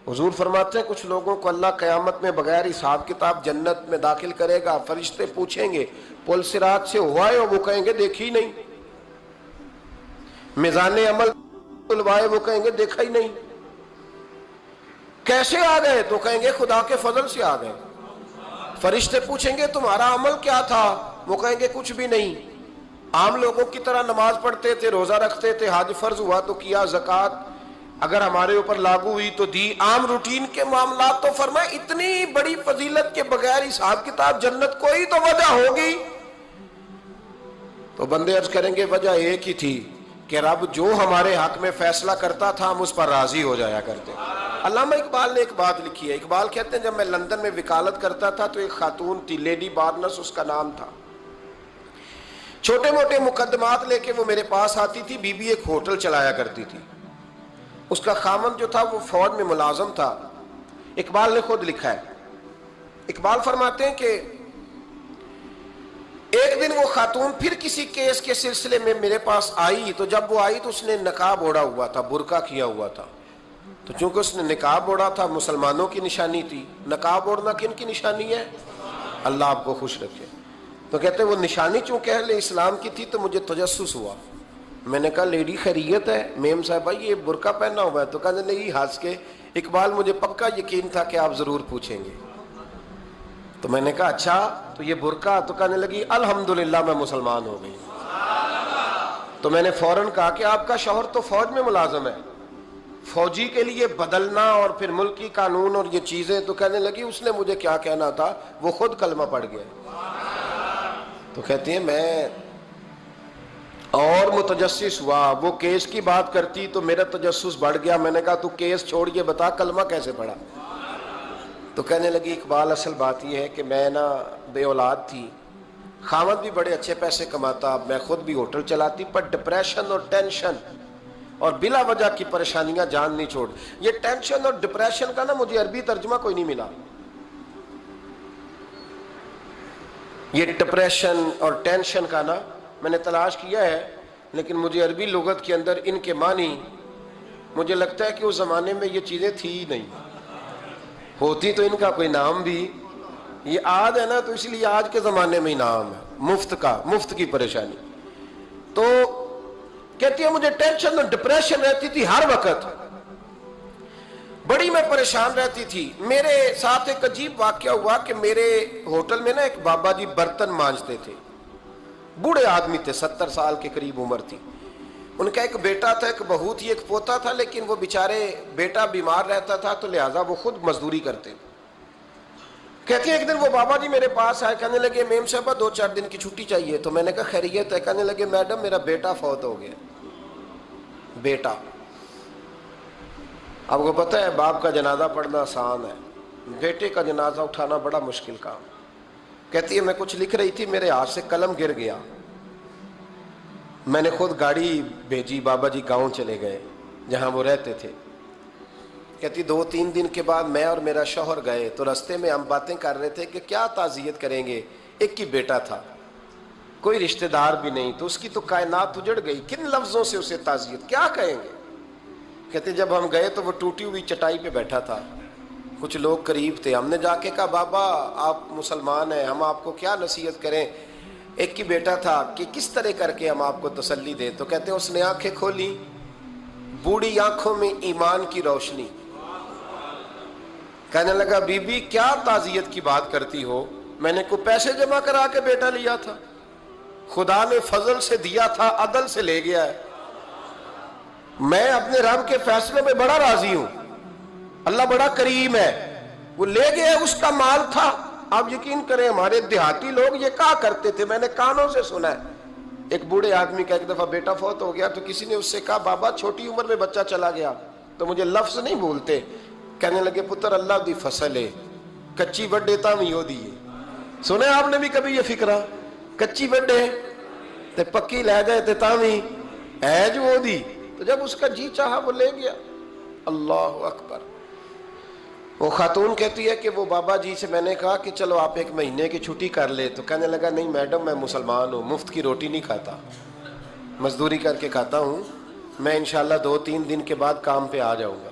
حضور فرماتے ہیں کچھ لوگوں کو اللہ قیامت میں بغیر حساب کتاب جنت میں داخل کرے گا، فرشتے پوچھیں گے پل صراط سے ہوا ہے، وہ کہیں گے دیکھی نہیں، میزان عمل تلوائے، وہ کہیں گے دیکھا ہی نہیں، کیسے آ گئے؟ تو کہیں گے خدا کے فضل سے آ گئے۔ فرشتے پوچھیں گے تمہارا عمل کیا تھا؟ وہ کہیں گے کچھ بھی نہیں، عام لوگوں کی طرح نماز پڑھتے تھے، روزہ رکھتے تھے، حج فرض ہوا تو کیا، زکوٰۃ اگر ہمارے اوپر لاگو ہوئی تو دی، عام روٹین کے معاملات۔ تو فرمائے اتنی بڑی فضیلت کے بغیر حساب کتاب جنت، کوئی تو وجہ ہوگی۔ تو بندے عرض کریں گے وجہ ایک ہی تھی کہ رب جو ہمارے حق میں فیصلہ کرتا تھا ہم اس پر راضی ہو جایا کرتے۔ علامہ اقبال نے ایک بات لکھی ہے، اقبال کہتے ہیں جب میں لندن میں وکالت کرتا تھا تو ایک خاتون تھی، لیڈی بارنس اس کا نام تھا، چھوٹے موٹے مقدمات لے کے وہ میرے پاس آتی تھی۔ بی بی ایک ہوٹل چلایا کرتی تھی، اس کا خامند جو تھا وہ فوج میں ملازم تھا۔ اقبال نے خود لکھا ہے، اقبال فرماتے ہیں کہ ایک دن وہ خاتون پھر کسی کیس کے سلسلے میں میرے پاس آئی، تو جب وہ آئی تو اس نے نقاب اوڑھا ہوا تھا، برقع کیا ہوا تھا۔ تو چونکہ اس نے نقاب اوڑھا تھا، مسلمانوں کی نشانی تھی۔ نقاب اوڑھنا کن کی نشانی ہے؟ اللہ آپ کو خوش رکھے۔ تو کہتے ہیں وہ نشانی چونکہ اہل اسلام کی تھی تو مجھے تجسس ہوا۔ میں نے کہا لیڈی خیریت ہے؟ میم صاحبہ یہ برقع پہنا ہوا ہے؟ تو کہنے لگی ہنس کے اقبال مجھے پکا یقین تھا کہ آپ ضرور پوچھیں گے۔ تو میں نے کہا اچھا تو یہ برقع؟ تو کہنے لگی الحمدللہ میں مسلمان ہو گئی۔ تو میں نے فوراً کہا کہ آپ کا شوہر تو فوج میں ملازم ہے، فوجی کے لیے بدلنا اور پھر ملکی قانون اور یہ چیزیں۔ تو کہنے لگی اس نے مجھے کیا کہنا تھا، وہ خود کلمہ پڑھ گیا۔ تو کہتی ہیں میں اور متجسس ہوا، وہ کیس کی بات کرتی تو میرا تجسس بڑھ گیا۔ میں نے کہا تو کیس چھوڑ کے بتا کلمہ کیسے پڑھا؟ تو کہنے لگی اقبال اصل بات یہ ہے کہ میں نا بے اولاد تھی، خامد بھی بڑے اچھے پیسے کماتا، میں خود بھی ہوٹل چلاتی، پر ڈپریشن اور ٹینشن اور بلا وجہ کی پریشانیاں جان نہیں چھوڑ۔ یہ ٹینشن اور ڈپریشن کا نا مجھے عربی ترجمہ کوئی نہیں ملا۔ یہ ڈپریشن اور ٹینشن کا نا میں نے تلاش کیا ہے، لیکن مجھے عربی لغت کے اندر ان کے معنی مجھے لگتا ہے کہ اس زمانے میں یہ چیزیں تھی ہی نہیں، ہوتی تو ان کا کوئی نام بھی، یہ آج ہے نا تو اس لیے آج کے زمانے میں ہی نام ہے، مفت کا، مفت کی پریشانی۔ تو کہتی ہے مجھے ٹینشن اور ڈپریشن رہتی تھی ہر وقت، بڑی میں پریشان رہتی تھی۔ میرے ساتھ ایک عجیب واقعہ ہوا کہ میرے ہوٹل میں نا ایک بابا جی برتن مانجتے تھے، بوڑھے آدمی تھے، 70 سال کے قریب عمر تھی۔ ان کا ایک بیٹا تھا، ایک بہو تھی، ایک پوتا تھا، لیکن وہ بیچارے بیٹا بیمار رہتا تھا تو لہٰذا وہ خود مزدوری کرتے۔ کہتی ہیں ایک دن وہ بابا جی میرے پاس آئے، کہنے لگے میم صاحبہ 2-4 دن کی چھٹی چاہیے۔ تو میں نے کہا خیریت ہے؟ کہنے لگے میڈم میرا بیٹا فوت ہو گیا۔ بیٹا، آپ کو پتہ ہے باپ کا جنازہ پڑھنا آسان ہے، بیٹے کا جنازہ اٹھانا بڑا مشکل کام۔ کہتی ہے میں کچھ لکھ رہی تھی، میرے ہاتھ سے قلم گر گیا، میں نے خود گاڑی بھیجی، بابا جی گاؤں چلے گئے جہاں وہ رہتے تھے۔ کہتی 2-3 دن کے بعد میں اور میرا شوہر گئے تو رستے میں ہم باتیں کر رہے تھے کہ کیا تعزیت کریں گے، ایک ہی بیٹا تھا، کوئی رشتہ دار بھی نہیں، تو اس کی تو کائنات اجڑ گئی، کن لفظوں سے اسے تعزیت کیا کہیں گے۔ کہتے جب ہم گئے تو وہ ٹوٹی ہوئی چٹائی پہ بیٹھا تھا، کچھ لوگ قریب تھے، ہم نے جا کے کہا بابا آپ مسلمان ہیں، ہم آپ کو کیا نصیحت کریں، ایک ہی بیٹا تھا، کہ کس طرح کر کے ہم آپ کو تسلی دیں۔ تو کہتے ہیں اس نے آنکھیں کھولی، بوڑھی آنکھوں میں ایمان کی روشنی، کہنے لگا بی بی کیا تعزیت کی بات کرتی ہو، میں نے کوئی پیسے جمع کرا کے بیٹا لیا تھا، خدا نے فضل سے دیا تھا، عدل سے لے گیا ہے، میں اپنے رب کے فیصلے میں بڑا راضی ہوں، اللہ بڑا کریم ہے، وہ لے گیا، اس کا مال تھا۔ آپ یقین کریں ہمارے دیہاتی لوگ یہ کہا کرتے تھے، میں نے کانوں سے سنا ہے، ایک بوڑھے آدمی کا ایک دفعہ بیٹا فوت ہو گیا تو کسی نے اس سے کہا بابا چھوٹی عمر میں بچہ چلا گیا، تو مجھے لفظ نہیں بھولتے، کہنے لگے پتر اللہ دی فصل ہے، کچی وڈے تاں وی دی ہے۔ سنے آپ نے بھی کبھی یہ فکرہ، کچی وڈے تے پکی لے جائے تے تاں وی ہے جو وہ دی، تو جب اس کا جی چاہا وہ لے گیا۔ اللہ اکبر۔ وہ خاتون کہتی ہے کہ وہ بابا جی سے میں نے کہا کہ چلو آپ 1 مہینے کی چھٹی کر لے، تو کہنے لگا نہیں میڈم میں مسلمان ہوں، مفت کی روٹی نہیں کھاتا، مزدوری کر کے کھاتا ہوں، میں انشاءاللہ 2-3 دن کے بعد کام پہ آ جاؤں گا۔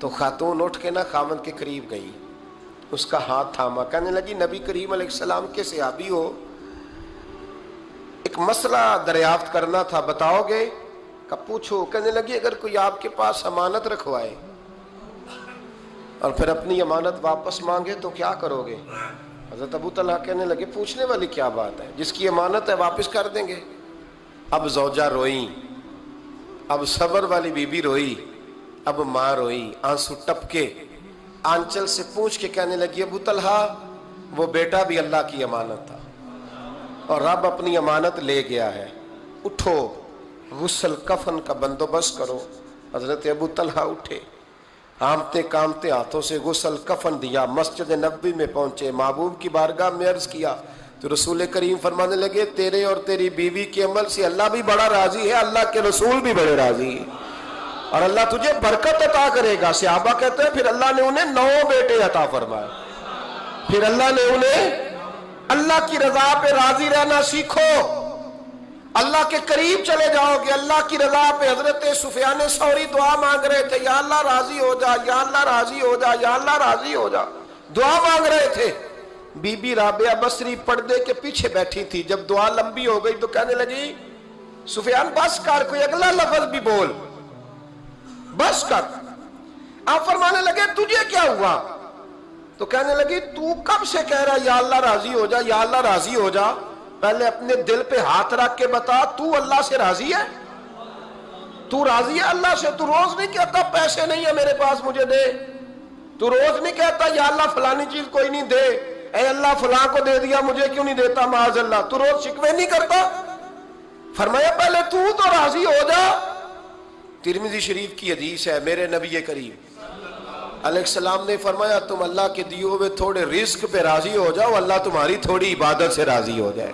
تو خاتون اٹھ کے نا خاوند کے قریب گئی, اس کا ہاتھ تھاما, کہنے لگی نبی کریم علیہ السلام کے صحابی ہو, ایک مسئلہ دریافت کرنا تھا, بتاؤ گے؟ کہ پوچھو. کہنے لگی اگر کوئی آپ کے پاس امانت رکھوائے اور پھر اپنی امانت واپس مانگے تو کیا کرو گے؟ حضرت ابو طلحہ کہنے لگے پوچھنے والی کیا بات ہے, جس کی امانت ہے واپس کر دیں گے. اب زوجہ روئی, اب صبر والی بی بی روئی, اب ماں روئی, آنسو ٹپکے, آنچل سے پوچھ کے کہنے لگی ابو طلحہ وہ بیٹا بھی اللہ کی امانت تھا اور رب اپنی امانت لے گیا ہے, اٹھو غسل کفن کا بندوبست کرو. حضرت ابو طلحہ اٹھے, کامتے کامتے ہاتھوں سے غسل کفن دیا, مسجد نبوی میں پہنچے, محبوب کی بارگاہ میں عرض کیا تو رسول کریم فرمانے لگے تیرے اور تیری بیوی کے عمل سے اللہ بھی بڑا راضی ہے, اللہ کے رسول بھی بڑے راضی ہیں اور اللہ تجھے برکت عطا کرے گا. صحابہ کہتے ہیں پھر اللہ نے انہیں 9 بیٹے عطا فرمائے, پھر اللہ نے انہیں اللہ کی رضا پہ راضی رہنا سیکھو, اللہ کے قریب چلے جاؤ گے اللہ کی رضا پہ. حضرت سفیان ثوری دعا مانگ رہے تھے, یا اللہ راضی ہو جا, یا اللہ راضی ہو جا, یا اللہ راضی ہو جا, دعا مانگ رہے تھے. بی بی رابعہ بصری پردے کے پیچھے بیٹھی تھی, جب دعا لمبی ہو گئی تو کہنے لگی سفیان بس کر, کوئی اگلا لفظ بھی بول, بس کر. آپ فرمانے لگے تجھے کیا ہوا؟ تو کہنے لگی تو کب سے کہہ رہا یا اللہ راضی ہو جا, یا اللہ راضی ہو جا, پہلے اپنے دل پہ ہاتھ رکھ کے بتا تو اللہ سے راضی ہے؟ تو راضی ہے اللہ سے؟ تو روز نہیں کہتا پیسے نہیں ہے میرے پاس مجھے دے, تو روز نہیں کہتا یا اللہ فلانی چیز کوئی نہیں دے, اے اللہ فلاں کو دے دیا مجھے کیوں نہیں دیتا معاذ اللہ, تو روز شکوے نہیں کرتا؟ فرمایا پہلے تو راضی ہو جا. ترمذی شریف کی حدیث ہے, میرے نبی کریم علیہ السلام نے فرمایا تم اللہ کے دیے ہوئے تھوڑے رزق پہ راضی ہو جاؤ, اللہ تمہاری تھوڑی عبادت سے راضی ہو جائے.